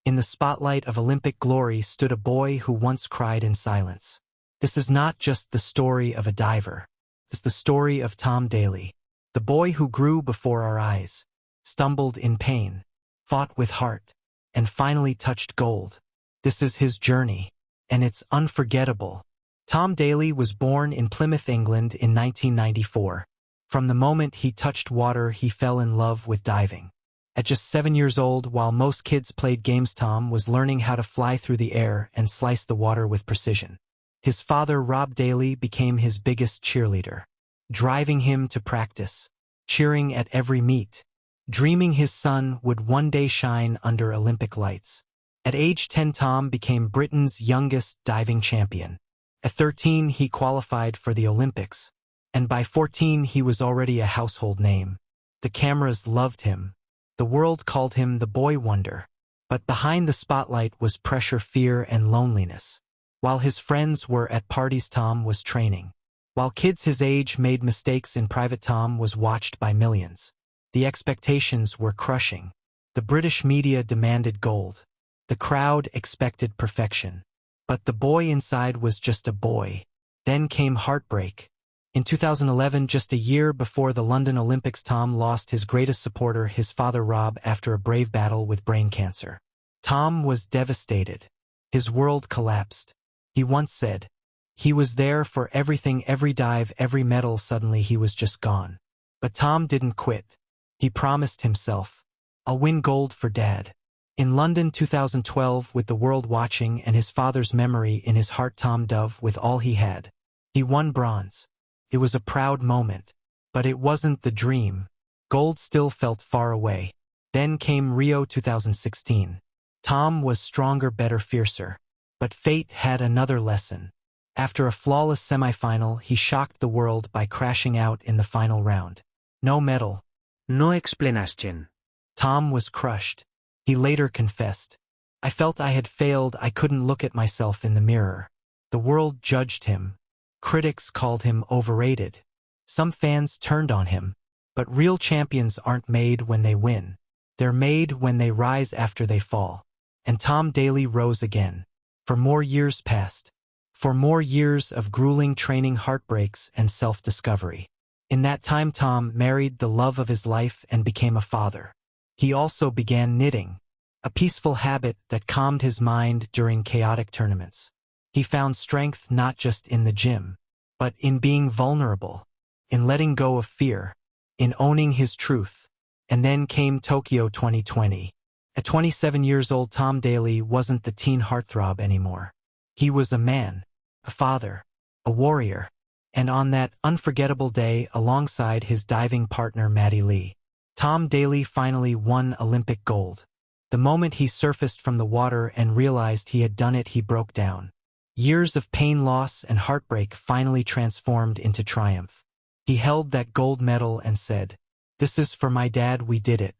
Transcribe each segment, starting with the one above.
In the spotlight of Olympic glory stood a boy who once cried in silence. This is not just the story of a diver. It's the story of Tom Daley, the boy who grew before our eyes, stumbled in pain, fought with heart, and finally touched gold. This is his journey, and it's unforgettable. Tom Daley was born in Plymouth, England in 1994. From the moment he touched water, he fell in love with diving. At just 7 years old, while most kids played games, Tom was learning how to fly through the air and slice the water with precision. His father, Rob Daley, became his biggest cheerleader, driving him to practice, cheering at every meet, dreaming his son would one day shine under Olympic lights. At age 10, Tom became Britain's youngest diving champion. At 13, he qualified for the Olympics, and by 14, he was already a household name. The cameras loved him. The world called him the boy wonder. But behind the spotlight was pressure, fear, and loneliness. While his friends were at parties, Tom was training. While kids his age made mistakes in private, Tom was watched by millions. The expectations were crushing. The British media demanded gold. The crowd expected perfection. But the boy inside was just a boy. Then came heartbreak. In 2011, just a year before the London Olympics, Tom lost his greatest supporter, his father Rob, after a brave battle with brain cancer. Tom was devastated. His world collapsed. He once said, "He was there for everything, every dive, every medal." Suddenly he was just gone. But Tom didn't quit. He promised himself, "I'll win gold for Dad." In London 2012, with the world watching and his father's memory in his heart, Tom dove with all he had. He won bronze. It was a proud moment. But it wasn't the dream. Gold still felt far away. Then came Rio 2016. Tom was stronger, better, fiercer. But fate had another lesson. After a flawless semifinal, he shocked the world by crashing out in the final round. No medal. No explanation. Tom was crushed. He later confessed, "I felt I had failed. I couldn't look at myself in the mirror." The world judged him. Critics called him overrated. Some fans turned on him. But real champions aren't made when they win. They're made when they rise after they fall. And Tom Daley rose again. For more years passed. For more years of grueling training, heartbreaks, and self-discovery. In that time, Tom married the love of his life and became a father. He also began knitting, a peaceful habit that calmed his mind during chaotic tournaments. He found strength not just in the gym, but in being vulnerable, in letting go of fear, in owning his truth. And then came Tokyo 2020. At 27 years old, Tom Daley wasn't the teen heartthrob anymore. He was a man, a father, a warrior. And on that unforgettable day, alongside his diving partner Maddie Lee, Tom Daley finally won Olympic gold. The moment he surfaced from the water and realized he had done it, he broke down. Years of pain, loss, and heartbreak finally transformed into triumph. He held that gold medal and said, "This is for my dad, we did it."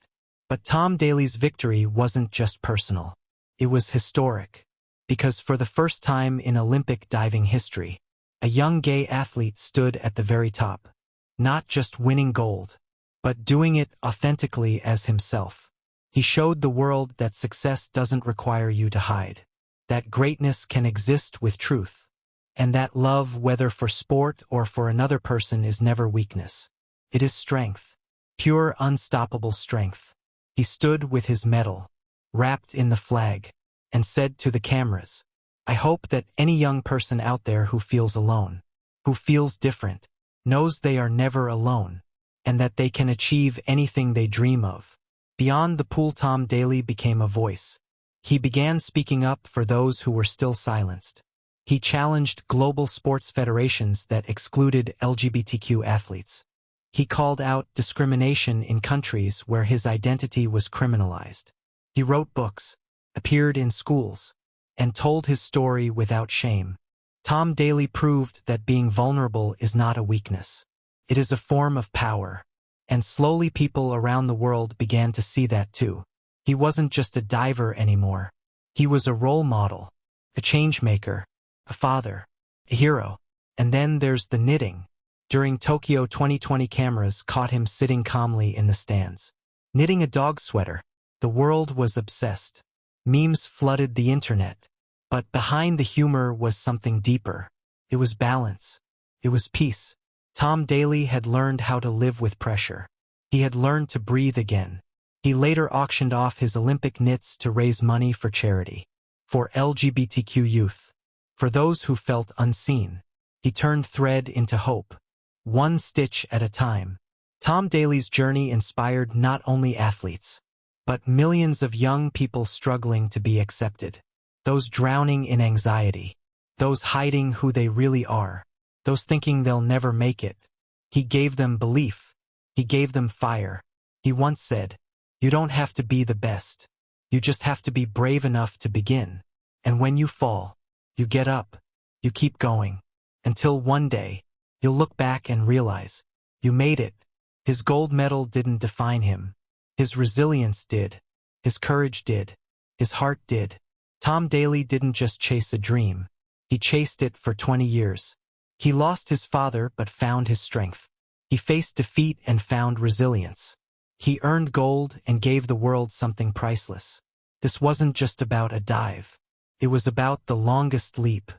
But Tom Daley's victory wasn't just personal. It was historic. Because for the first time in Olympic diving history, a young gay athlete stood at the very top. Not just winning gold, but doing it authentically as himself. He showed the world that success doesn't require you to hide. That greatness can exist with truth. And that love, whether for sport or for another person, is never weakness. It is strength. Pure, unstoppable strength. He stood with his medal, wrapped in the flag, and said to the cameras, "I hope that any young person out there who feels alone, who feels different, knows they are never alone, and that they can achieve anything they dream of." Beyond the pool, Tom Daley became a voice. He began speaking up for those who were still silenced. He challenged global sports federations that excluded LGBTQ athletes. He called out discrimination in countries where his identity was criminalized. He wrote books, appeared in schools, and told his story without shame. Tom Daley proved that being vulnerable is not a weakness. It is a form of power. And slowly people around the world began to see that too. He wasn't just a diver anymore. He was a role model, a change maker, a father, a hero. And then there's the knitting. During Tokyo 2020, cameras caught him sitting calmly in the stands, knitting a dog sweater. The world was obsessed. Memes flooded the internet. But behind the humor was something deeper. It was balance. It was peace. Tom Daley had learned how to live with pressure. He had learned to breathe again. He later auctioned off his Olympic knits to raise money for charity. For LGBTQ youth. For those who felt unseen. He turned thread into hope. One stitch at a time. Tom Daley's journey inspired not only athletes, but millions of young people struggling to be accepted. Those drowning in anxiety. Those hiding who they really are. Those thinking they'll never make it. He gave them belief. He gave them fire. He once said, "You don't have to be the best. You just have to be brave enough to begin. And when you fall, you get up. You keep going. Until one day, you'll look back and realize, you made it." His gold medal didn't define him. His resilience did. His courage did. His heart did. Tom Daley didn't just chase a dream. He chased it for 20 years. He lost his father but found his strength. He faced defeat and found resilience. He earned gold and gave the world something priceless. This wasn't just about a dive. It was about the longest leap.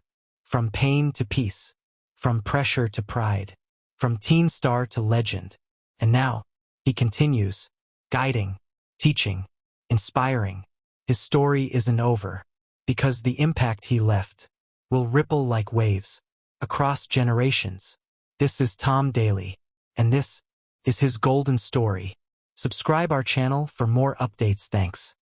From pain to peace. From pressure to pride. From teen star to legend. And now, he continues, guiding, teaching, inspiring. His story isn't over, because the impact he left will ripple like waves across generations. This is Tom Daley, and this is his golden story. Subscribe our channel for more updates. Thanks.